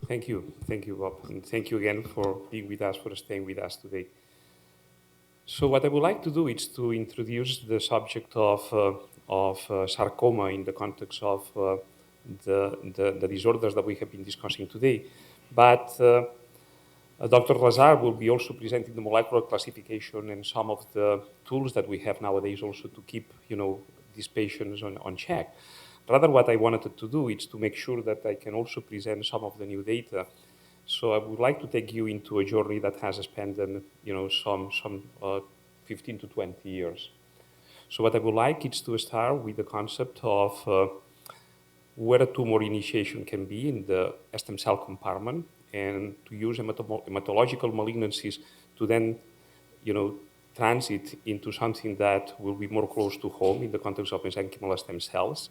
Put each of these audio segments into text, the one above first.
Thank you, Bob, and thank you again for being with us, for staying with us today. So what I would like to do is to introduce the subject of sarcoma in the context of the disorders that we have been discussing today. But Dr. Lazar will be also presenting the molecular classification and some of the tools that we have nowadays also to keep, these patients on check. Rather, what I wanted to do is to make sure that I can also present some of the new data. So I would like to take you into a journey that has spanned, some 15 to 20 years. So what I would like is to start with the concept of where a tumor initiation can be in the stem cell compartment, and to use hematological malignancies to then, transit into something that will be more close to home in the context of mesenchymal stem cells,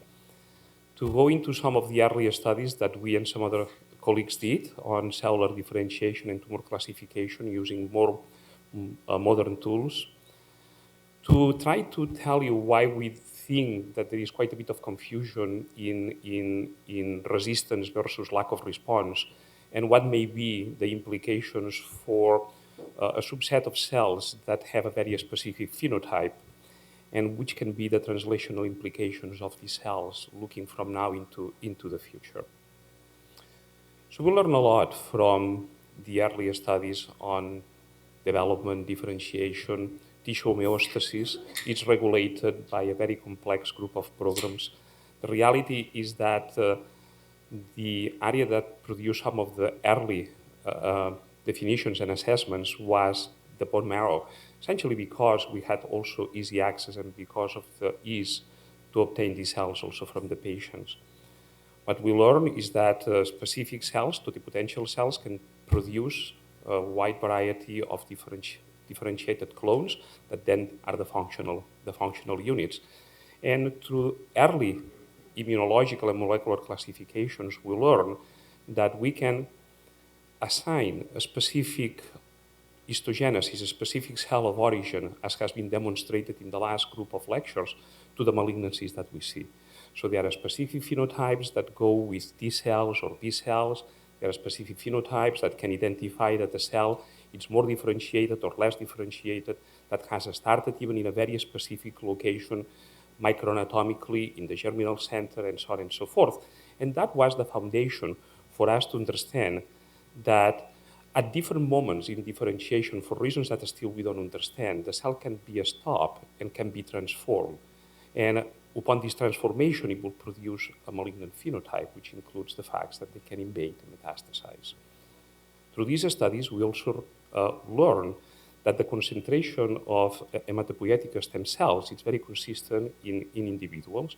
to go into some of the earlier studies that we and some other colleagues did on cellular differentiation and tumor classification using more modern tools, to try to tell you why we think that there is quite a bit of confusion in resistance versus lack of response, and what may be the implications for a subset of cells that have a very specific phenotype, and which can be the translational implications of these cells looking from now into the future. So we learn a lot from the earlier studies on development, differentiation, tissue homeostasis. It's regulated by a very complex group of programs. The reality is that the area that produced some of the early definitions and assessments was the bone marrow, essentially because we had also easy access and because of the ease to obtain these cells also from the patients. What we learn is that specific cells, totipotential cells, can produce a wide variety of differentiated clones that then are the functional units. And through early immunological and molecular classifications, we learn that we can assign a specific histogenesis, a specific cell of origin, as has been demonstrated in the last group of lectures, to the malignancies that we see. So there are specific phenotypes that go with T cells or B cells. There are specific phenotypes that can identify that the cell is more differentiated or less differentiated, that has started even in a very specific location, microanatomically, in the germinal center, and so on and so forth. And that was the foundation for us to understand that at different moments in differentiation, for reasons that still we don't understand, the cell can be stopped and can be transformed. And upon this transformation, it will produce a malignant phenotype, which includes the fact that they can invade and metastasize. Through these studies, we also learn that the concentration of hematopoietic stem cells is very consistent in individuals.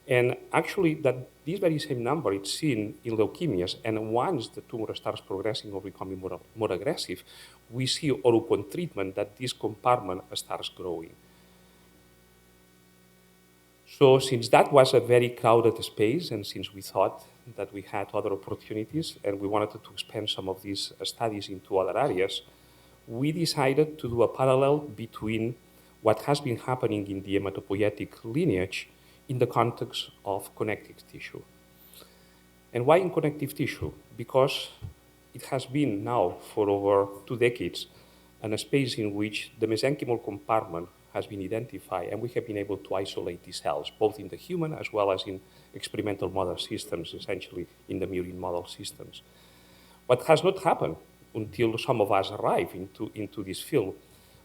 And actually, that this very same number is seen in leukemias. And once the tumor starts progressing or becoming more aggressive, we see, or upon treatment, that this compartment starts growing. So since that was a very crowded space, and since we thought that we had other opportunities and we wanted to expand some of these studies into other areas, we decided to do a parallel between what has been happening in the hematopoietic lineage in the context of connective tissue. And why in connective tissue? Because it has been now for over 2 decades in a space in which the mesenchymal compartment has been identified, and we have been able to isolate these cells, both in the human as well as in experimental model systems, essentially in the murine model systems. What has not happened until some of us arrive into this field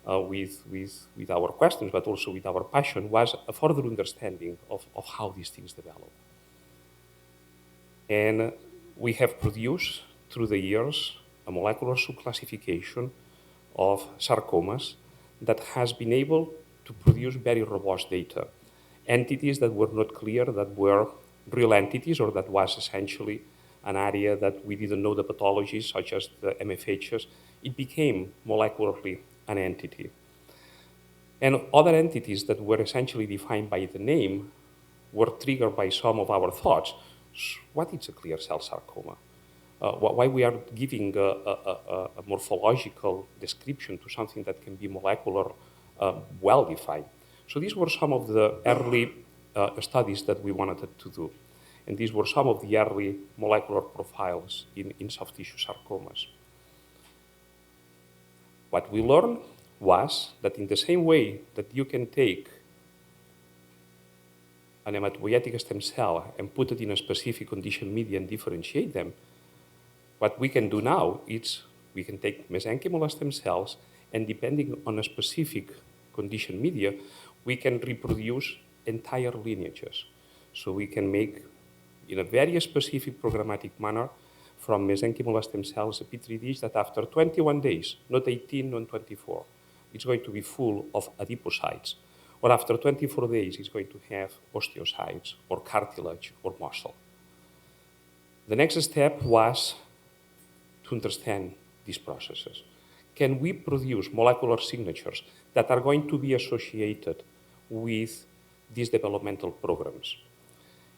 with our questions, but also with our passion, was a further understanding of how these things develop. And we have produced, through the years, a molecular subclassification of sarcomas that has been able to produce very robust data. Entities that were not clear, that were real entities, or that was essentially an area that we didn't know the pathology, such as the MFHs, it became molecularly an entity. And other entities that were essentially defined by the name were triggered by some of our thoughts. What is a clear cell sarcoma? Why we are giving a morphological description to something that can be molecular, well-defined. So these were some of the early studies that we wanted to do. And these were some of the early molecular profiles in soft tissue sarcomas. What we learned was that in the same way that you can take an hematopoietic stem cell and put it in a specific condition media and differentiate them, what we can do now is we can take mesenchymal stem cells, and depending on a specific condition media, we can reproduce entire lineages. So we can make, in a very specific programmatic manner, from mesenchymal stem cells a petri dish that after 21 days, not 18, not 24, it's going to be full of adipocytes. Or after 24 days, it's going to have osteocytes or cartilage or muscle. The next step was to understand these processes. Can we produce molecular signatures that are going to be associated with these developmental programs?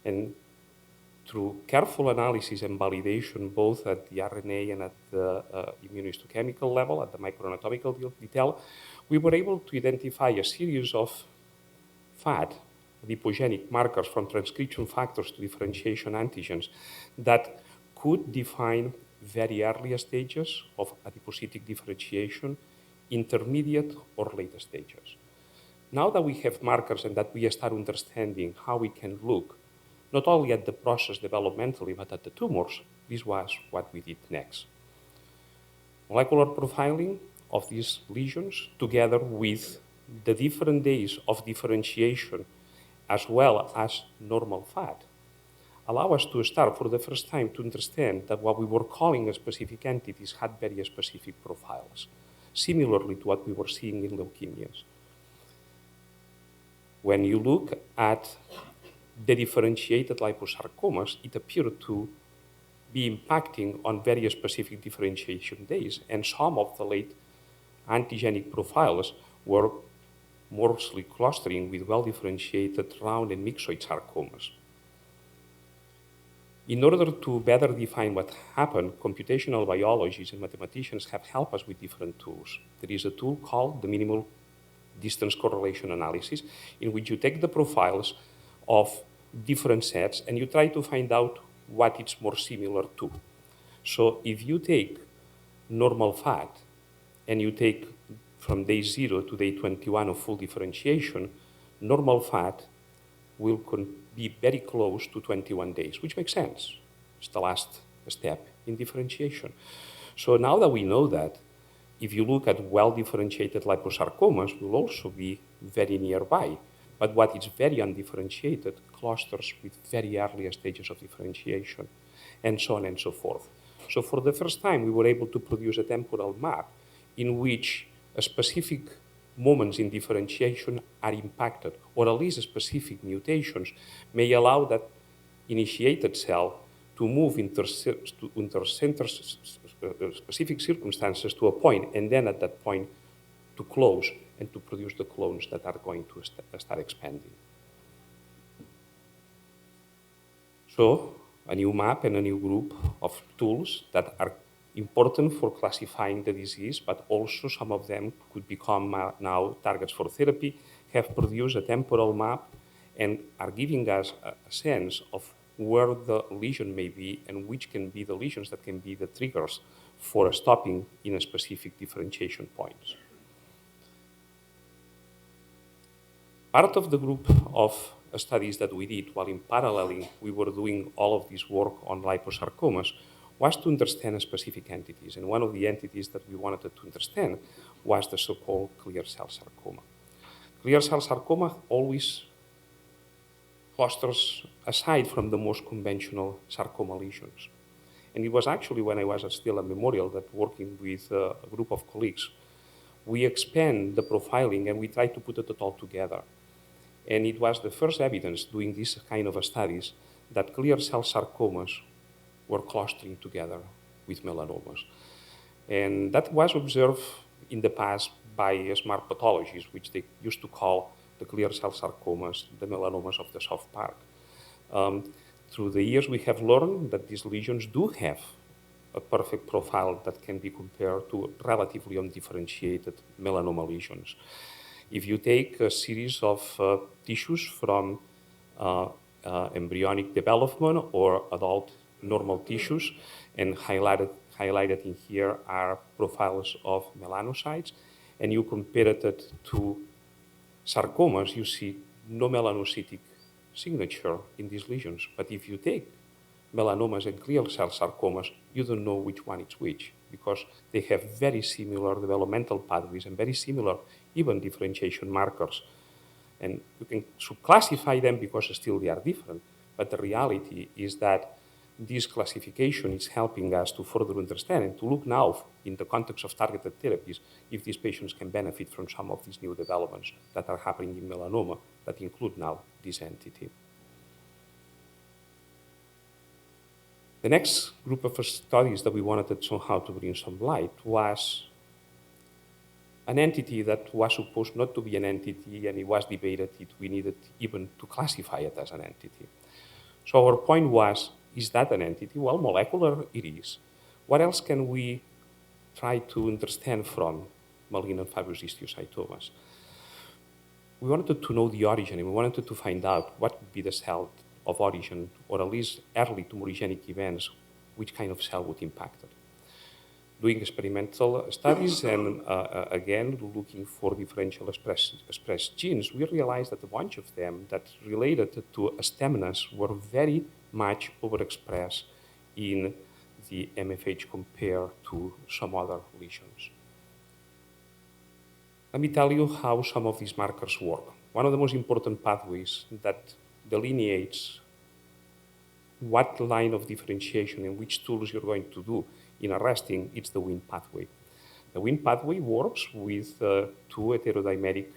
And through careful analysis and validation, both at the RNA and at the immunohistochemical level, at the microanatomical detail, we were able to identify a series of fat, adipogenic markers from transcription factors to differentiation antigens that could define very early stages of adipocytic differentiation, intermediate or later stages. Now that we have markers and that we start understanding how we can look not only at the process developmentally, but at the tumors, this was what we did next. Molecular profiling of these lesions, together with the different days of differentiation, as well as normal fat, allow us to start for the first time to understand that what we were calling a specific entities had very specific profiles, similarly to what we were seeing in leukemias. When you look at the differentiated liposarcomas, it appeared to be impacting on very specific differentiation days, and some of the late antigenic profiles were mostly clustering with well-differentiated round and myxoid sarcomas. In order to better define what happened, computational biologists and mathematicians have helped us with different tools. There is a tool called the minimal distance correlation analysis, in which you take the profiles of different sets and you try to find out what it's more similar to. So if you take normal fat and you take from day 0 to day 21 of full differentiation, normal fat will be very close to 21 days, which makes sense. It's the last step in differentiation. So now that we know that, if you look at well-differentiated liposarcomas, will also be very nearby. But what is very undifferentiated clusters with very early stages of differentiation, and so on and so forth. So for the first time, we were able to produce a temporal map in which a specific moments in differentiation are impacted, or at least specific mutations may allow that initiated cell to move into specific circumstances to a point, and then at that point to close and to produce the clones that are going to start expanding. So a new map and a new group of tools that are important for classifying the disease, but also some of them could become now targets for therapy, have produced a temporal map and are giving us a sense of where the lesion may be and which can be the lesions that can be the triggers for stopping in a specific differentiation points. Part of the group of studies that we did, while in paralleling we were doing all of this work on liposarcomas, was to understand specific entities. And one of the entities that we wanted to understand was the so-called clear cell sarcoma. Clear cell sarcoma always clusters aside from the most conventional sarcoma lesions. And it was actually when I was still at Memorial that, working with a group of colleagues, we expand the profiling and we try to put it all together. And it was the first evidence doing this kind of studies that clear cell sarcomas were clustering together with melanomas. And that was observed in the past by smart pathologists, which they used to call the clear cell sarcomas the melanomas of the soft part. Through the years, we have learned that these lesions do have a perfect profile that can be compared to relatively undifferentiated melanoma lesions. If you take a series of tissues from embryonic development or adult normal tissues, and highlighted in here are profiles of melanocytes, and you compare it to sarcomas, you see no melanocytic signature in these lesions. But if you take melanomas and clear cell sarcomas, you don't know which one is which, because they have very similar developmental pathways and very similar even differentiation markers. And you can subclassify them because still they are different. But the reality is that this classification is helping us to further understand and to look now in the context of targeted therapies if these patients can benefit from some of these new developments that are happening in melanoma that include now this entity. The next group of studies that we wanted somehow to bring some light was an entity that was supposed not to be an entity, and it was debated if we needed even to classify it as an entity. So our point was, is that an entity? Well, molecular it is. What else can we try to understand from malignant fibrous histiocytomas? We wanted to know the origin, and we wanted to find out what would be the cell of origin, or at least early tumorigenic events, which kind of cell would impact it. Doing experimental studies and again, looking for differential expressed genes, we realized that a bunch of them that related to stemness were very much overexpressed in the MFH compared to some other lesions. Let me tell you how some of these markers work. One of the most important pathways that delineates what line of differentiation and which tools you're going to do in arresting, it's the Wnt pathway. The Wnt pathway works with two heterodimeric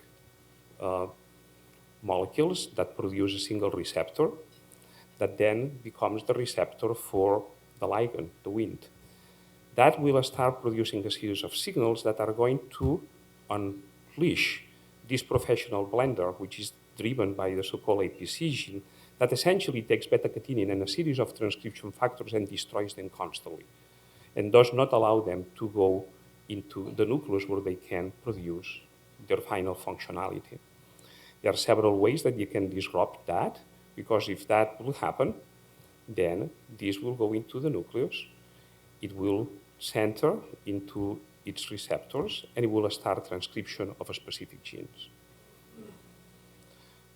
molecules that produce a single receptor that then becomes the receptor for the ligand, the Wnt. That will start producing a series of signals that are going to unleash this professional blender, which is driven by the so-called APC gene, that essentially takes beta-catenin and a series of transcription factors and destroys them constantly, and does not allow them to go into the nucleus where they can produce their final functionality. There are several ways that you can disrupt that, because if that will happen, then this will go into the nucleus, it will center into its receptors, and it will start transcription of specific genes.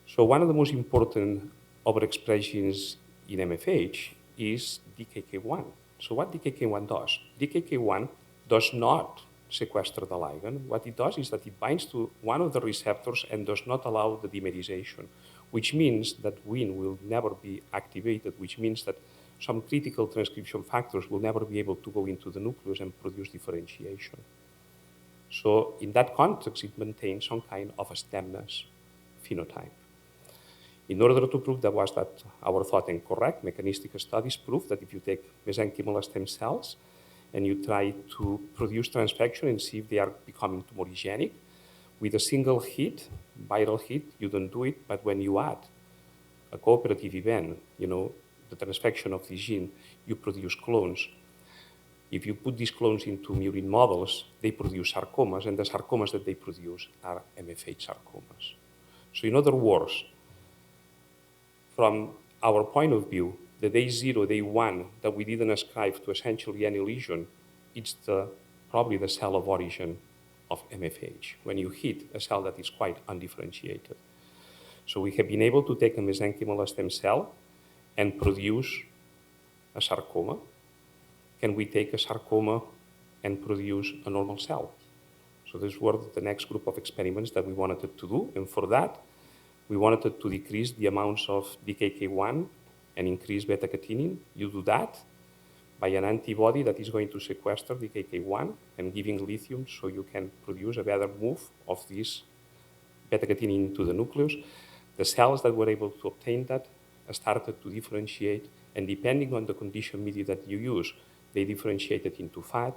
So one of the most important overexpressions in MFH is DKK1. So what DKK1 does? DKK1 does not sequester the ligand. What it does is that it binds to one of the receptors and does not allow the dimerization, which means that Wnt will never be activated, which means that some critical transcription factors will never be able to go into the nucleus and produce differentiation. So in that context, it maintains some kind of a stemness phenotype. In order to prove that was that our thought incorrect, mechanistic studies prove that if you take mesenchymal stem cells and you try to produce transfection and see if they are becoming tumorigenic, with a single hit, viral hit, you don't do it, but when you add a cooperative event, the transfection of the gene, you produce clones. If you put these clones into murine models, they produce sarcomas, and the sarcomas that they produce are MFH sarcomas. So in other words, from our point of view, the day 0, day 1 that we didn't ascribe to essentially any lesion, it's probably the cell of origin of MFH, when you hit a cell that is quite undifferentiated. So we have been able to take a mesenchymal stem cell and produce a sarcoma. Can we take a sarcoma and produce a normal cell? So this was the next group of experiments that we wanted to do, and for that, we wanted to decrease the amounts of DKK1 and increase beta-catenin. You do that by an antibody that is going to sequester DKK1 and giving lithium so you can produce a better move of this beta-catenin into the nucleus. The cells that were able to obtain that started to differentiate, and depending on the condition media that you use, they differentiated into fat,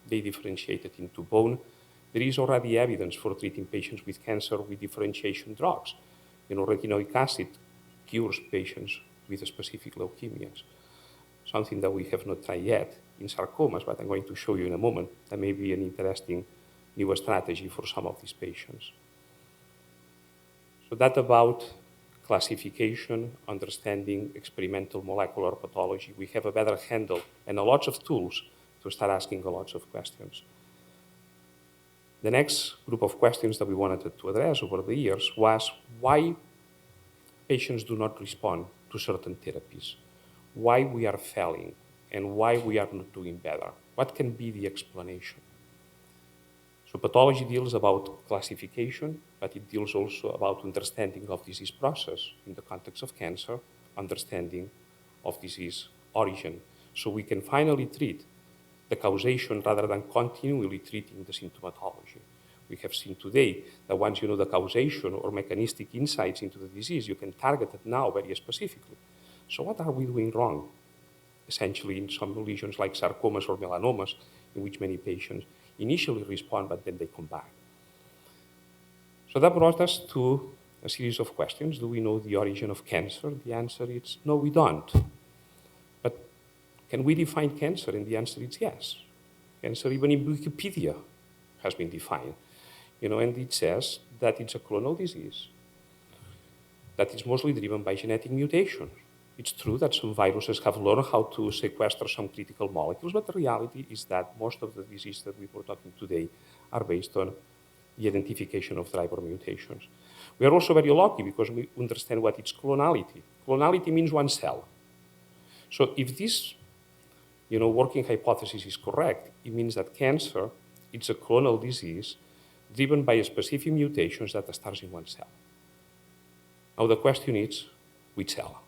they differentiated into bone. There is already evidence for treating patients with cancer with differentiation drugs. Retinoic acid cures patients with specific leukemias, something that we have not tried yet in sarcomas, but I'm going to show you in a moment. That may be an interesting new strategy for some of these patients. So that about classification, understanding experimental molecular pathology. We have a better handle and a lot of tools to start asking a lot of questions. The next group of questions that we wanted to address over the years was why patients do not respond to certain therapies, why we are failing, and why we are not doing better. What can be the explanation? So pathology deals about classification, but it deals also about understanding of disease process in the context of cancer, understanding of disease origin, so we can finally treat the causation rather than continually treating the symptomatology. We have seen today that once you know the causation or mechanistic insights into the disease, you can target it now very specifically. So what are we doing wrong? Essentially, in some lesions like sarcomas or melanomas, in which many patients initially respond, but then they come back. So that brought us to a series of questions. Do we know the origin of cancer? The answer is no, we don't. But can we define cancer? And the answer is yes. Cancer, even in Wikipedia, has been defined. And it says that it's a clonal disease, that it's mostly driven by genetic mutations. It's true that some viruses have learned how to sequester some critical molecules, but the reality is that most of the diseases that we were talking today are based on the identification of driver mutations. We are also very lucky because we understand what is clonality. Clonality means one cell. So if this working hypothesis is correct, it means that cancer is a clonal disease driven by specific mutations that starts in one cell. Now the question is, which cell?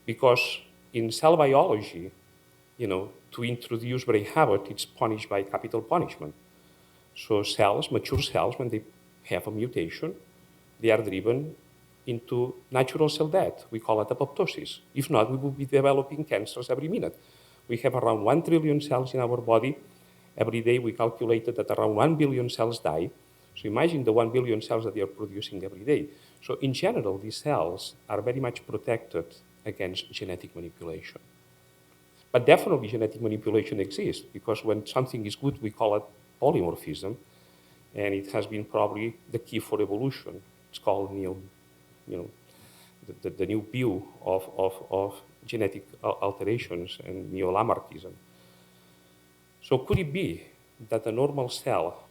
Because in cell biology, to introduce brain habit, it's punished by capital punishment. So cells, mature cells, when they have a mutation, they are driven into natural cell death. We call it apoptosis. If not, we will be developing cancers every minute. We have around 1 trillion cells in our body. Every day we calculated that around 1 billion cells die. So imagine the 1 billion cells that they are producing every day. So in general, these cells are very much protected against genetic manipulation. But definitely genetic manipulation exists because when something is good, we call it polymorphism, and it has been probably the key for evolution. It's called the new view of genetic alterations and neo-Lamarckism. So could it be that a normal cell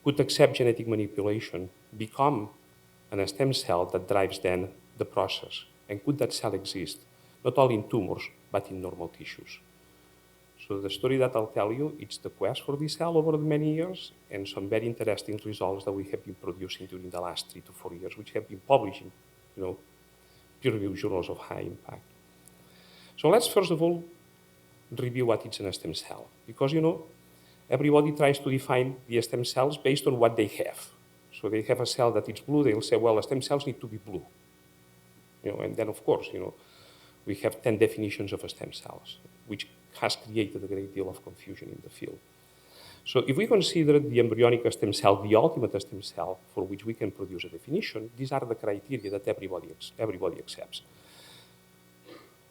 could accept genetic manipulation, become a stem cell that drives then the process? And could that cell exist, not only in tumors, but in normal tissues? So the story that I'll tell you, it's the quest for this cell over the many years and some very interesting results that we have been producing during the last 3 to 4 years, which have been published in peer-reviewed journals of high impact. So let's first of all review what is a stem cell, because everybody tries to define the stem cells based on what they have. So they have a cell that is blue, they'll say, well, stem cells need to be blue. And then, of course, we have 10 definitions of stem cells, which has created a great deal of confusion in the field. So if we consider the embryonic stem cell the ultimate stem cell for which we can produce a definition, these are the criteria that everybody accepts.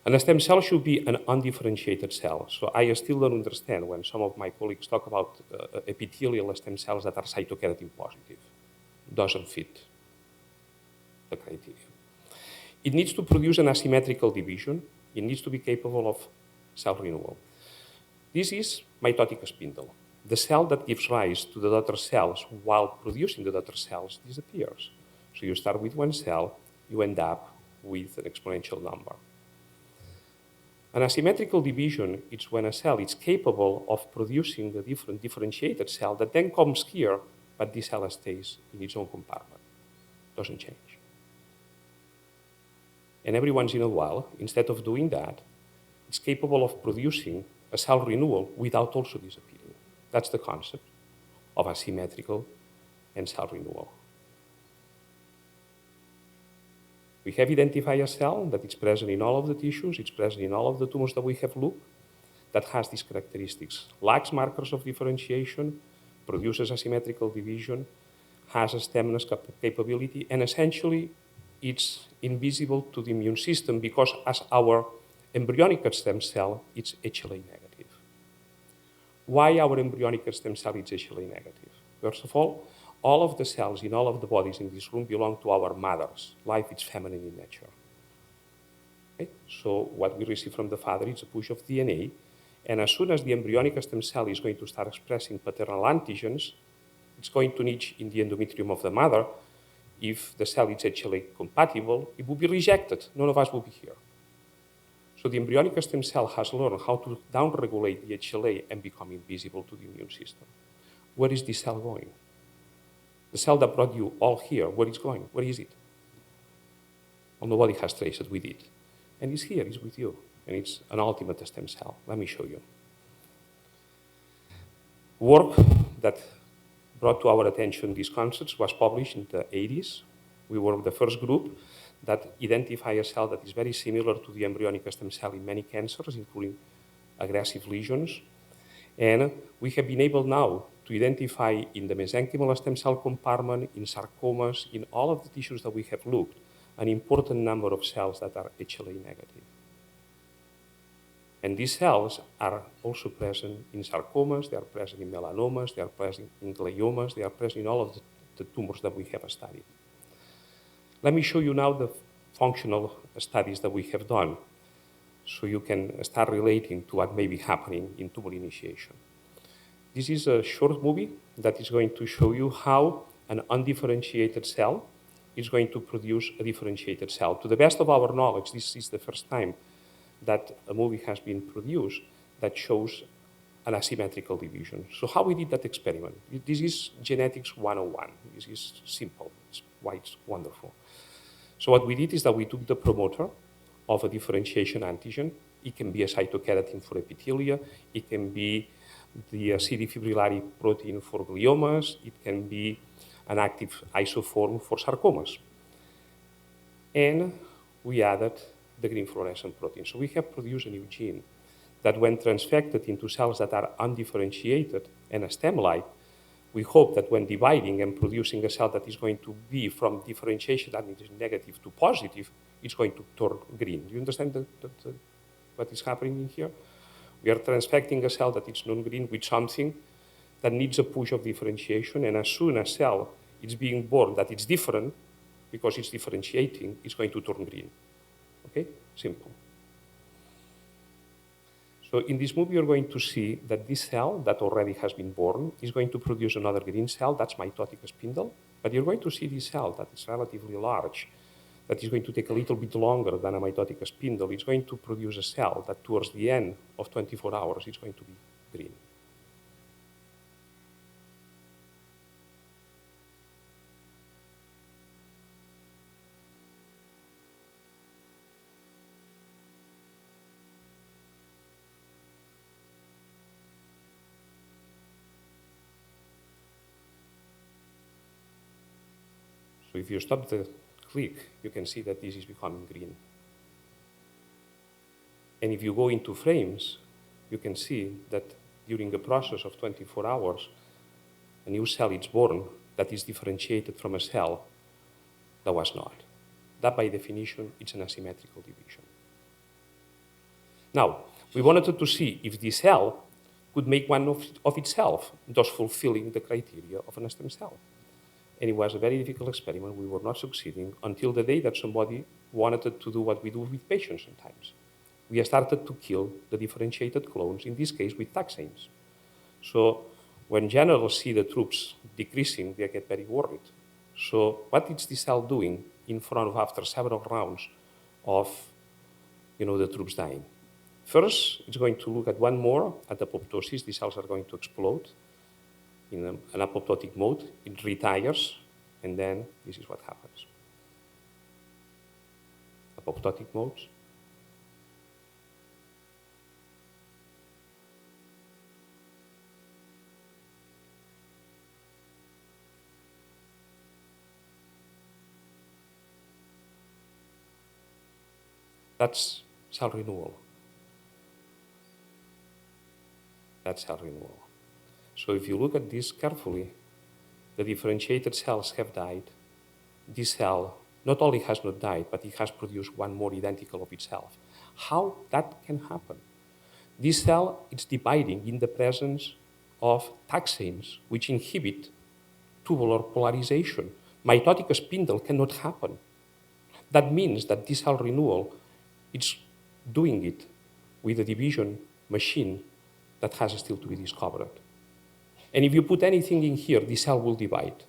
And a stem cell should be an undifferentiated cell. So I still don't understand when some of my colleagues talk about epithelial stem cells that are cytokeratin positive. Doesn't fit the criteria. It needs to produce an asymmetrical division. It needs to be capable of cell renewal. This is mitotic spindle. The cell that gives rise to the daughter cells while producing the daughter cells disappears. So you start with one cell, you end up with an exponential number. An asymmetrical division is when a cell is capable of producing a differentiated cell that then comes here, but this cell stays in its own compartment. Doesn't change. And every once in a while, instead of doing that, it's capable of producing a cell renewal without also disappearing. That's the concept of asymmetrical and cell renewal. We have identified a cell that is present in all of the tissues, it's present in all of the tumors that we have looked, that has these characteristics. Lacks markers of differentiation, produces asymmetrical division, has a stemness capability, and essentially it's invisible to the immune system because as our embryonic stem cell, it's HLA negative. Why our embryonic stem cell is HLA negative? First of all, All of the cells in all of the bodies in this room belong to our mothers. Life is feminine in nature. Okay? So what we receive from the father is a push of DNA, and as soon as the embryonic stem cell is going to start expressing paternal antigens, it's going to niche in the endometrium of the mother. If the cell is HLA compatible, it will be rejected. None of us will be here. So the embryonic stem cell has learned how to downregulate the HLA and become invisible to the immune system. Where is this cell going? The cell that brought you all here, where is it going? Where is it? Well, nobody has traced it. We did. And it's here, it's with you. And it's an ultimate stem cell. Let me show you. Work that brought to our attention these concepts was published in the 80s. We were the first group that identified a cell that is very similar to the embryonic stem cell in many cancers, including aggressive lesions. And we have been able now to identify in the mesenchymal stem cell compartment, in sarcomas, in all of the tissues that we have looked, an important number of cells that are HLA negative. And these cells are also present in sarcomas, they are present in melanomas, they are present in gliomas, they are present in all of the tumors that we have studied. Let me show you now the functional studies that we have done, so you can start relating to what may be happening in tumor initiation. This is a short movie that is going to show you how an undifferentiated cell is going to produce a differentiated cell. To the best of our knowledge, this is the first time that a movie has been produced that shows an asymmetrical division. So how we did that experiment? This is genetics 101. This is simple. It's why it's wonderful. So what we did is that we took the promoter of a differentiation antigen. It can be a cytokeratin for epithelia. It can be the CD fibrillary protein for gliomas. It can be an active isoform for sarcomas. And we added the green fluorescent protein. So we have produced a new gene that when transfected into cells that are undifferentiated and a stem-like, we hope that when dividing and producing a cell that is going to be from differentiation that is negative to positive, it's going to turn green. Do you understand what is happening here? We are transfecting a cell that is non-green with something that needs a push of differentiation, and as soon as a cell is being born that it's different, because it's differentiating, it's going to turn green. Okay? Simple. So in this movie, you're going to see that this cell that already has been born is going to produce another green cell. That's mitotic spindle. But you're going to see this cell that is relatively large, that is going to take a little bit longer than a mitotic spindle. It's going to produce a cell that towards the end of 24 hours, it's going to be green. So if you stop the click, you can see that this is becoming green. And if you go into frames, you can see that during the process of 24 hours, a new cell is born that is differentiated from a cell that was not. That, by definition, is an asymmetrical division. Now, we wanted to see if the cell could make one of itself, thus fulfilling the criteria of an stem cell. And it was a very difficult experiment. We were not succeeding until the day that somebody wanted to do what we do with patients sometimes. We started to kill the differentiated clones, in this case with taxanes. So when generals see the troops decreasing, they get very worried. So what is the cell doing in front of, after several rounds of the troops dying? First, it's going to look at one more at apoptosis. The cells are going to explode in an apoptotic mode. It retires, and then this is what happens. Apoptotic modes. That's cell renewal. That's cell renewal. So if you look at this carefully, the differentiated cells have died. This cell not only has not died, but it has produced one more identical of itself. How that can happen? This cell is dividing in the presence of taxanes, which inhibit tubular polarization. Mitotic spindle cannot happen. That means that this cell renewal, it's doing it with a division machine that has still to be discovered. And if you put anything in here, the cell will divide.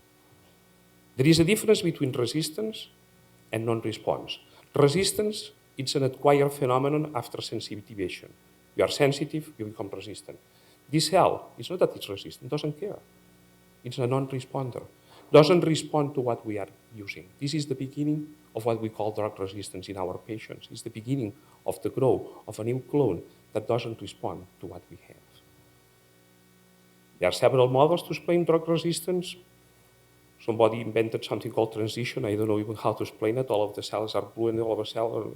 There is a difference between resistance and non-response. Resistance, it's an acquired phenomenon after sensitivation. You are sensitive, you become resistant. This cell, it's not that it's resistant, doesn't care. It's a non-responder. Doesn't respond to what we are using. This is the beginning of what we call drug resistance in our patients. It's the beginning of the growth of a new clone that doesn't respond to what we have. There are several models to explain drug resistance. Somebody invented something called transition. I don't know even how to explain it. All of the cells are blue and all of a cell,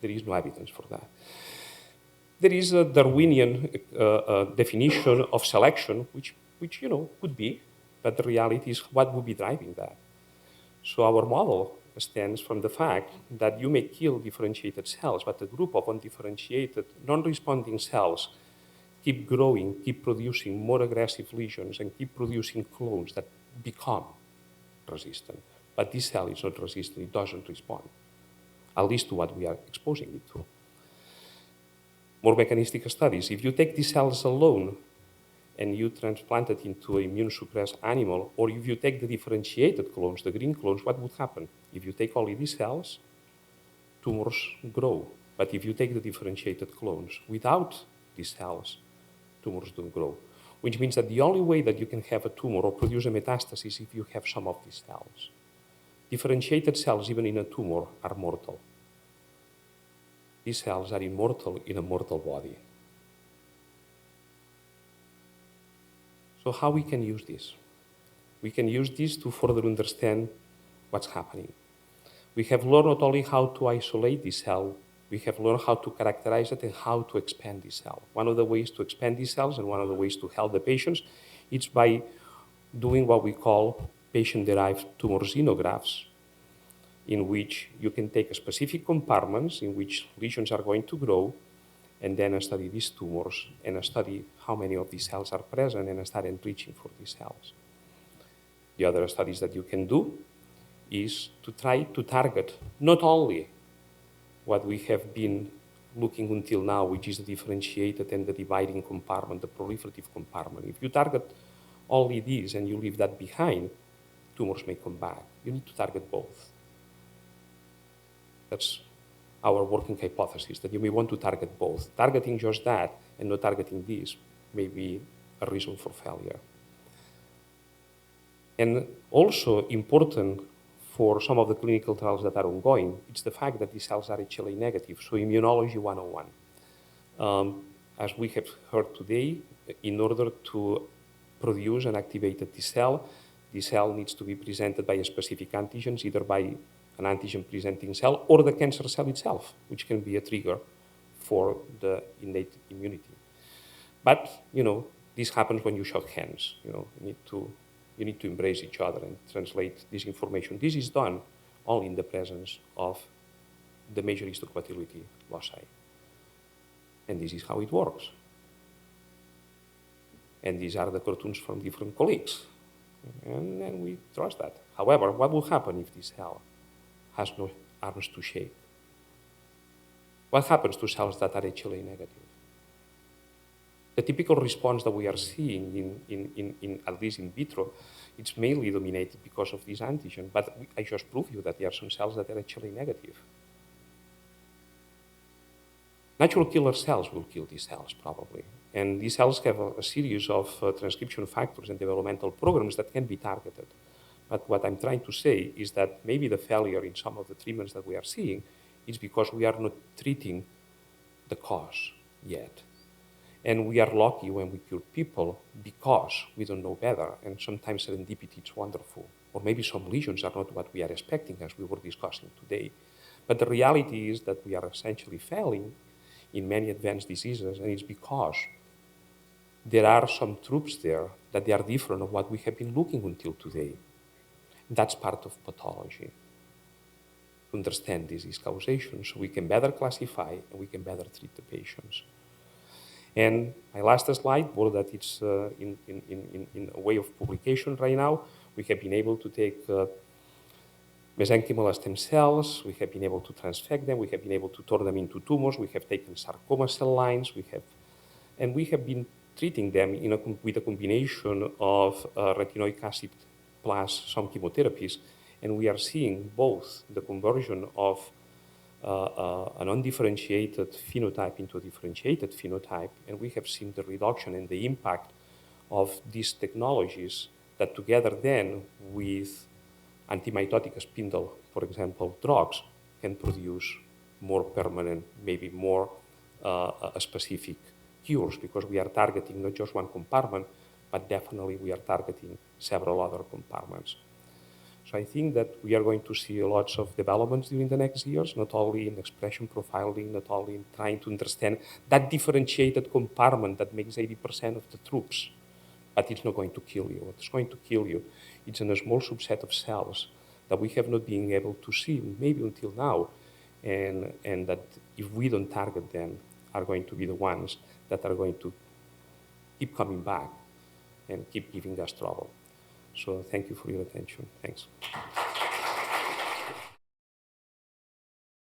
there is no evidence for that. There is a Darwinian definition of selection, which could be, but the reality is what would be driving that. So our model stems from the fact that you may kill differentiated cells, but a group of undifferentiated, non-responding cells keep growing, keep producing more aggressive lesions, and keep producing clones that become resistant. But this cell is not resistant, it doesn't respond, at least to what we are exposing it to. More mechanistic studies. If you take these cells alone and you transplant it into an immune-suppressed animal, or if you take the differentiated clones, the green clones, what would happen? If you take only these cells, tumors grow. But if you take the differentiated clones without these cells, tumors don't grow. Which means that the only way that you can have a tumor or produce a metastasis is if you have some of these cells. Differentiated cells, even in a tumor, are mortal. These cells are immortal in a mortal body. So how we can use this? We can use this to further understand what's happening. We have learned not only how to isolate this cell, we have learned how to characterize it and how to expand this cell. One of the ways to expand these cells and one of the ways to help the patients is by doing what we call patient-derived tumor xenografts, in which you can take specific compartments in which lesions are going to grow, and then study these tumors and study how many of these cells are present and start enriching for these cells. The other studies that you can do is to try to target not only what we have been looking until now, which is the differentiated and the dividing compartment, the proliferative compartment. If you target only these and you leave that behind, tumors may come back. You need to target both. That's our working hypothesis, that you may want to target both. Targeting just that and not targeting this may be a reason for failure. And also important for some of the clinical trials that are ongoing, it's the fact that these cells are HLA negative, so immunology 101. As we have heard today, in order to produce an activated T cell, the cell needs to be presented by a specific antigens, either by an antigen-presenting cell or the cancer cell itself, which can be a trigger for the innate immunity. But, this happens when you shake hands. You need to embrace each other and translate this information. This is done only in the presence of the major histocompatibility loci. And this is how it works. And these are the cartoons from different colleagues. And we trust that. However, what will happen if this cell has no arms to shake? What happens to cells that are HLA negative? The typical response that we are seeing at least in vitro, it's mainly dominated because of this antigen, but I just proved you that there are some cells that are HLA negative. Natural killer cells will kill these cells, probably. And these cells have a series of transcription factors and developmental programs that can be targeted. But what I'm trying to say is that maybe the failure in some of the treatments that we are seeing is because we are not treating the cause yet. And we are lucky when we cure people because we don't know better, and sometimes serendipity is wonderful. Or maybe some lesions are not what we are expecting, as we were discussing today. But the reality is that we are essentially failing in many advanced diseases, and it's because there are some troops there that they are different of what we have been looking until today. That's part of pathology. To understand disease causation, so we can better classify and we can better treat the patients. And my last slide, more that it's in a way of publication right now, We have been able to take mesenchymal stem cells, we have been able to transfect them, we have been able to turn them into tumors, we have taken sarcoma cell lines, we have been treating them with a combination of retinoic acid plus some chemotherapies, and we are seeing both the conversion of an undifferentiated phenotype into a differentiated phenotype, and we have seen the reduction and the impact of these technologies that together then with antimitotic spindle, for example, drugs, can produce more permanent, maybe more specific cures, because we are targeting not just one compartment, but definitely we are targeting several other compartments. So I think that we are going to see lots of developments during the next years, not only in expression profiling, not only in trying to understand that differentiated compartment that makes 80% of the troops, but it's not going to kill you. What's going to kill you, it's in a small subset of cells that we have not been able to see maybe until now, and that if we don't target them, are going to be the ones that are going to keep coming back and keep giving us trouble. So thank you for your attention. Thanks.